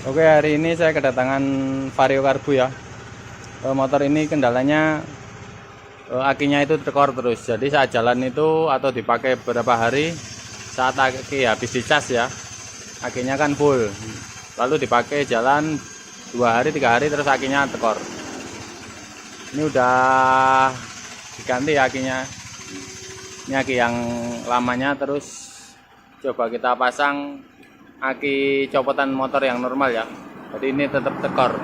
Oke, hari ini saya kedatangan Vario Karbu ya. Motor ini kendalanya akinya itu tekor terus. Jadi saat jalan itu atau dipakai beberapa hari, saat aki habis dicas ya, akinya kan full. Lalu dipakai jalan 2 hari 3 hari terus akinya tekor. Ini udah diganti ya akinya. Ini aki yang lamanya, terus coba kita pasang aki copotan motor yang normal ya. Jadi ini tetap tekor.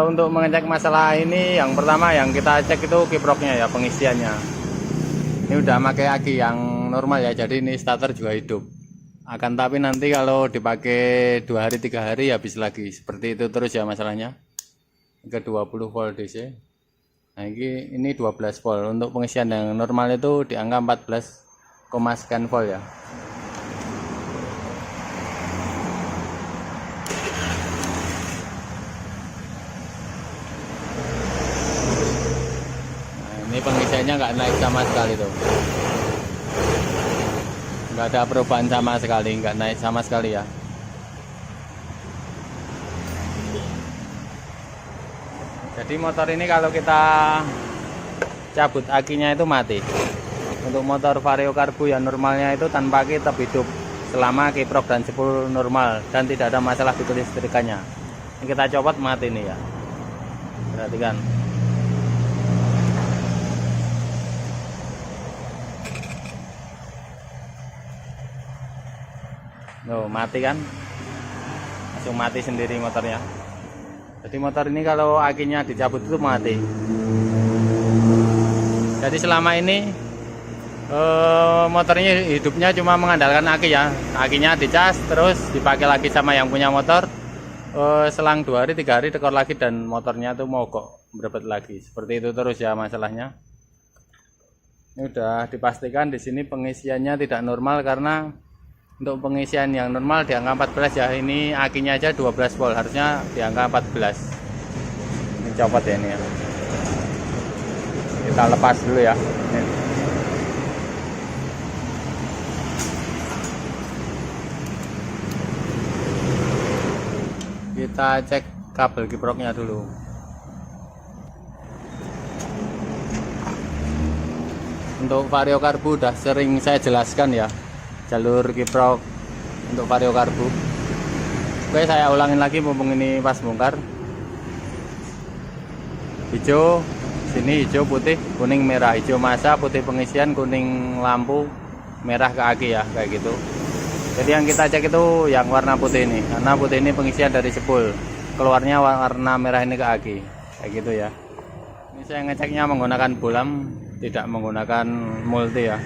Untuk mengecek masalah ini, yang pertama yang kita cek itu kiproknya ya, pengisiannya. Ini udah pakai aki yang normal ya, jadi ini starter juga hidup. Akan tapi nanti kalau dipakai 2 hari 3 hari habis lagi. Seperti itu terus ya masalahnya. Ke 20 volt DC. Nah ini 12 volt. Untuk pengisian yang normal itu di angka 14, sekian volt ya. Ini pengisiannya nggak naik sama sekali tuh, nggak ada perubahan sama sekali, nggak naik sama sekali ya. Jadi motor ini kalau kita cabut akinya itu mati. Untuk motor Vario Karbu yang normalnya itu tanpa aki tetap hidup selama kiprok dan sepul normal dan tidak ada masalah di kelistrikannya. Ini kita copot mati nih ya, perhatikan. Loh, mati kan, langsung mati sendiri motornya. Jadi motor ini kalau akinya dicabut itu mati. Jadi selama ini motornya hidupnya cuma mengandalkan aki ya. Akinya dicas terus dipakai lagi sama yang punya motor. Selang 2 hari 3 hari tekor lagi dan motornya tuh mogok, berebet lagi. Seperti itu terus ya masalahnya. Ini udah dipastikan di sini pengisiannya tidak normal, karena untuk pengisian yang normal di angka 14 ya. Ini akinya aja 12 volt, harusnya di angka 14. Ini copot ya ini ya. Kita lepas dulu ya. Ini. Kita cek kabel kiproknya dulu. Untuk Vario Karbu udah sering saya jelaskan ya, jalur kiprok untuk Vario Karbu. Oke, saya ulangin lagi mumpung ini pas bongkar. Hijau sini, hijau putih kuning merah. Hijau masa, putih pengisian, kuning lampu, merah ke aki ya, kayak gitu. Jadi yang kita cek itu yang warna putih ini, karena putih ini pengisian dari sepul, keluarnya warna merah ini ke aki, kayak gitu ya. Ini saya ngeceknya menggunakan bolam, tidak menggunakan multi ya,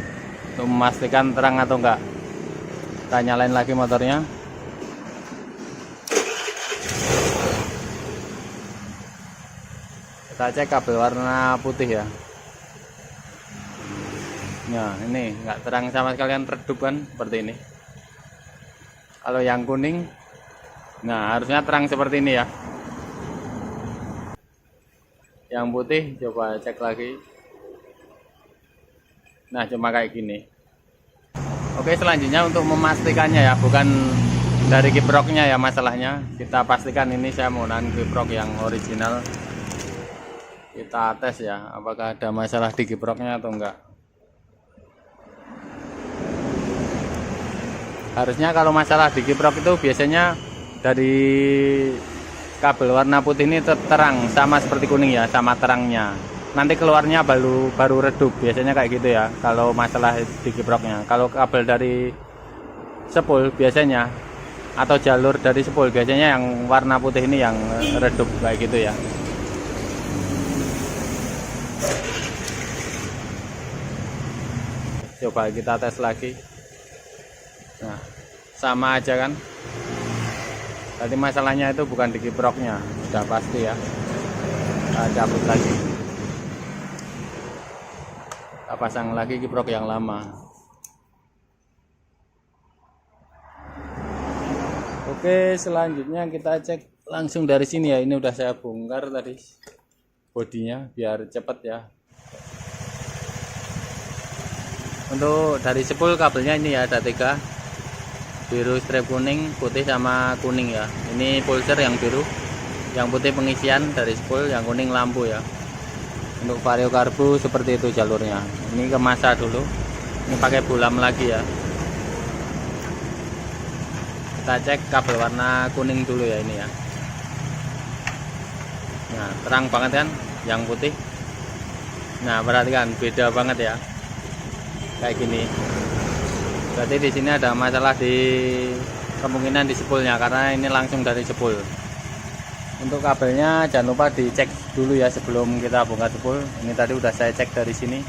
untuk memastikan terang atau enggak. Kita nyalain lagi motornya. Kita cek kabel warna putih ya. Nah ini nggak terang sama sekali, kan redup kan, seperti ini. Kalau yang kuning, nah harusnya terang seperti ini ya. Yang putih coba cek lagi. Nah cuma kayak gini. Oke, selanjutnya untuk memastikannya ya, bukan dari kiproknya ya masalahnya. Kita pastikan ini saya menggunakan kiprok yang original. Kita tes ya, apakah ada masalah di kiproknya atau enggak. Harusnya kalau masalah di kiprok itu biasanya dari kabel warna putih ini terang sama seperti kuning ya, sama terangnya. Nanti keluarnya baru redup, biasanya kayak gitu ya kalau masalah di kiproknya. Kalau kabel dari sepul biasanya, atau jalur dari sepul biasanya yang warna putih ini yang redup kayak gitu ya. Coba kita tes lagi. Nah sama aja kan. Tadi masalahnya itu bukan di kiproknya, sudah pasti ya. Kita cabut lagi, kita pasang lagi kiprok yang lama. Oke, selanjutnya kita cek langsung dari sini ya. Ini udah saya bongkar tadi bodinya biar cepet ya. Untuk dari sepul kabelnya ini ya ada 3, biru strip kuning, putih sama kuning ya. Ini pulser yang biru, yang putih pengisian dari spool, yang kuning lampu ya. Untuk Vario karbu seperti itu jalurnya. Ini ke masa dulu, ini pakai bulam lagi ya. Kita cek kabel warna kuning dulu ya ini ya. Nah, terang banget kan yang putih. Nah, perhatikan beda banget ya. Kayak gini. Berarti di sini ada masalah di kemungkinan di spoolnya karena ini langsung dari spool. Untuk kabelnya jangan lupa dicek dulu ya sebelum kita bongkar spool. Ini tadi udah saya cek dari sini.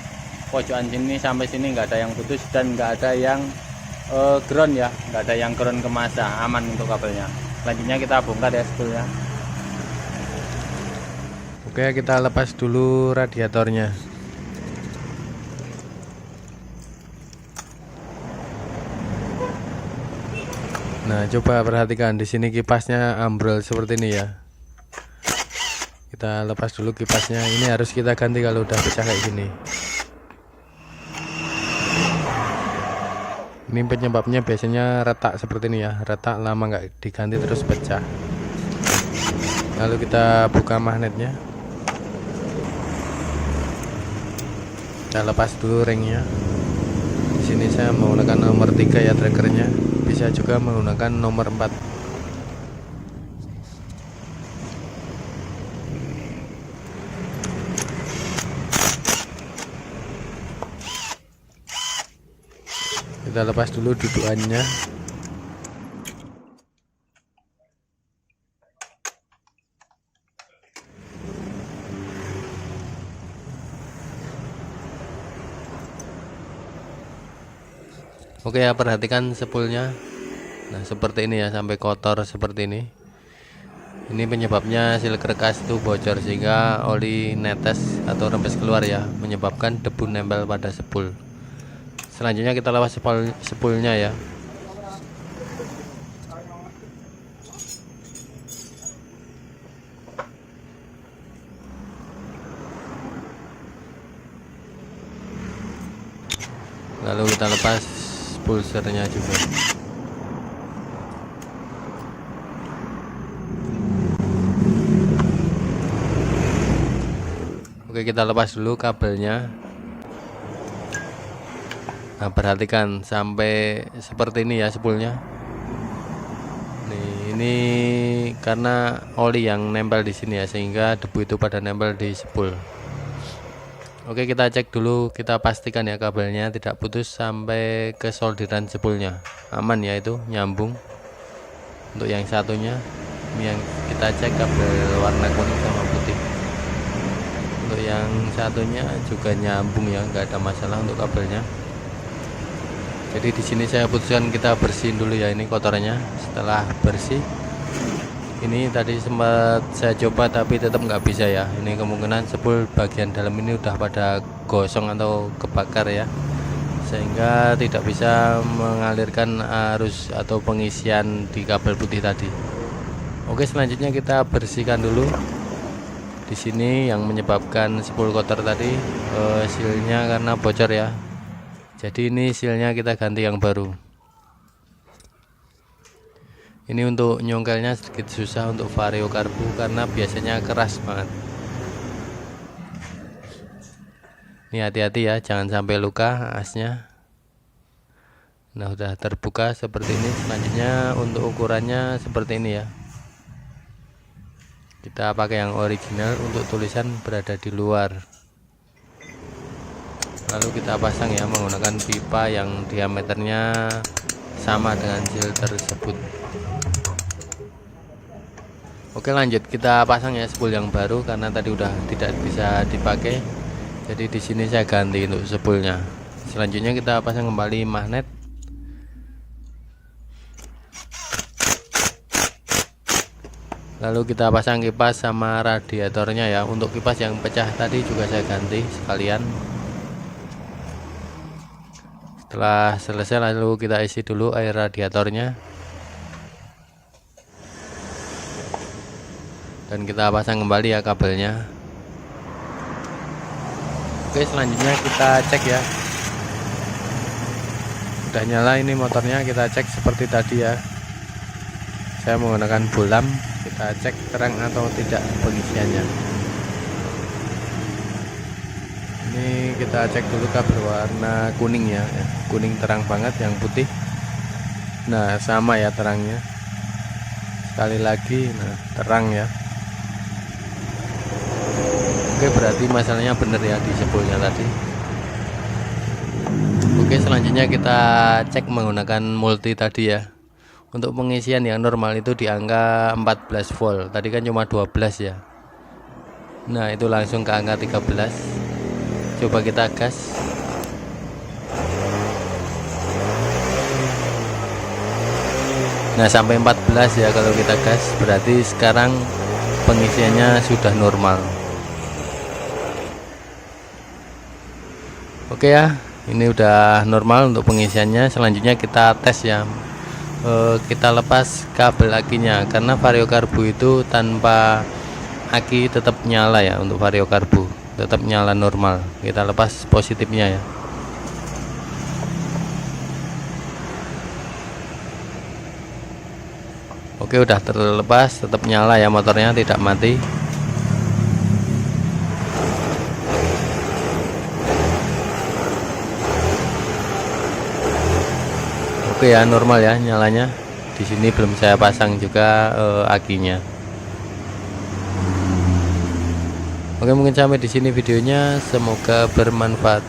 Pojokan sini sampai sini nggak ada yang putus dan nggak ada yang ground ya, nggak ada yang ground ke masa, aman untuk kabelnya. Selanjutnya kita bongkar ya spoolnya. Oke, kita lepas dulu radiatornya. Nah, coba perhatikan di sini kipasnya ambrol seperti ini ya. Kita lepas dulu kipasnya. Ini harus kita ganti kalau udah pecah kayak gini. Ini penyebabnya biasanya retak seperti ini ya, retak lama nggak diganti terus pecah. Lalu kita buka magnetnya, kita lepas dulu ringnya. Di sini saya menggunakan nomor 3 ya trackernya, bisa juga menggunakan nomor 4. Kita lepas dulu dudukannya. Oke ya, perhatikan spoolnya. Nah, seperti ini ya, sampai kotor seperti ini. Ini penyebabnya seal kerkas itu bocor sehingga oli netes atau rembes keluar ya, menyebabkan debu nempel pada spool. Selanjutnya kita lepas spoolnya ya. Lalu kita lepas pulsernya juga. Oke, kita lepas dulu kabelnya. Nah, perhatikan sampai seperti ini ya spoolnya. Nih, ini karena oli yang nempel di sini ya, sehingga debu itu pada nempel di spool. Oke, kita cek dulu, kita pastikan ya kabelnya tidak putus sampai ke solderan spoolnya. Aman ya, itu nyambung. Untuk yang satunya, yang kita cek kabel warna kuning sama putih. Untuk yang satunya juga nyambung ya, nggak ada masalah untuk kabelnya. Jadi di sini saya putuskan kita bersihin dulu ya ini kotorannya. Setelah bersih, ini tadi sempat saya coba tapi tetap nggak bisa ya. Ini kemungkinan spool bagian dalam ini udah pada gosong atau kebakar ya, sehingga tidak bisa mengalirkan arus atau pengisian di kabel putih tadi. Oke, selanjutnya kita bersihkan dulu. Di sini yang menyebabkan spool kotor tadi sealnya karena bocor ya. Jadi ini sealnya kita ganti yang baru. Ini untuk nyongkelnya sedikit susah untuk Vario karbu karena biasanya keras banget. Ini hati-hati ya, jangan sampai luka asnya. Nah, udah terbuka seperti ini. Selanjutnya untuk ukurannya seperti ini ya. Kita pakai yang original, untuk tulisan berada di luar. Lalu kita pasang ya menggunakan pipa yang diameternya sama dengan seal tersebut. Oke, lanjut kita pasang ya spool yang baru karena tadi udah tidak bisa dipakai. Jadi di sini saya ganti untuk spoolnya. Selanjutnya kita pasang kembali magnet. Lalu kita pasang kipas sama radiatornya ya. Untuk kipas yang pecah tadi juga saya ganti sekalian. Setelah selesai lalu kita isi dulu air radiatornya. Dan kita pasang kembali ya kabelnya. Oke, selanjutnya kita cek ya. udah nyala ini motornya, kita cek seperti tadi ya. Saya menggunakan bolam, kita cek terang atau tidak pengisiannya. Ini kita cek dulu kabel warna kuning ya, kuning terang banget, yang putih. Nah sama ya terangnya. Sekali lagi, nah terang ya. Oke, berarti masalahnya bener ya di sepulnya tadi. Oke, selanjutnya kita cek menggunakan multi tadi ya. Untuk pengisian yang normal itu di angka 14 volt. Tadi kan cuma 12 ya. Nah, itu langsung ke angka 13. Coba kita gas. Nah, sampai 14 ya kalau kita gas. Berarti sekarang pengisiannya sudah normal. Oke ya, ini udah normal untuk pengisiannya. Selanjutnya kita tes ya. Kita lepas kabel akinya, karena vario karbu itu tanpa aki tetap nyala ya. Untuk vario karbu tetap nyala normal. Kita lepas positifnya ya. Oke, udah terlepas, tetap nyala ya motornya, tidak mati. Oke ya, normal ya nyalanya. Di sini belum saya pasang juga akinya. Oke, mungkin sampai di sini videonya, semoga bermanfaat.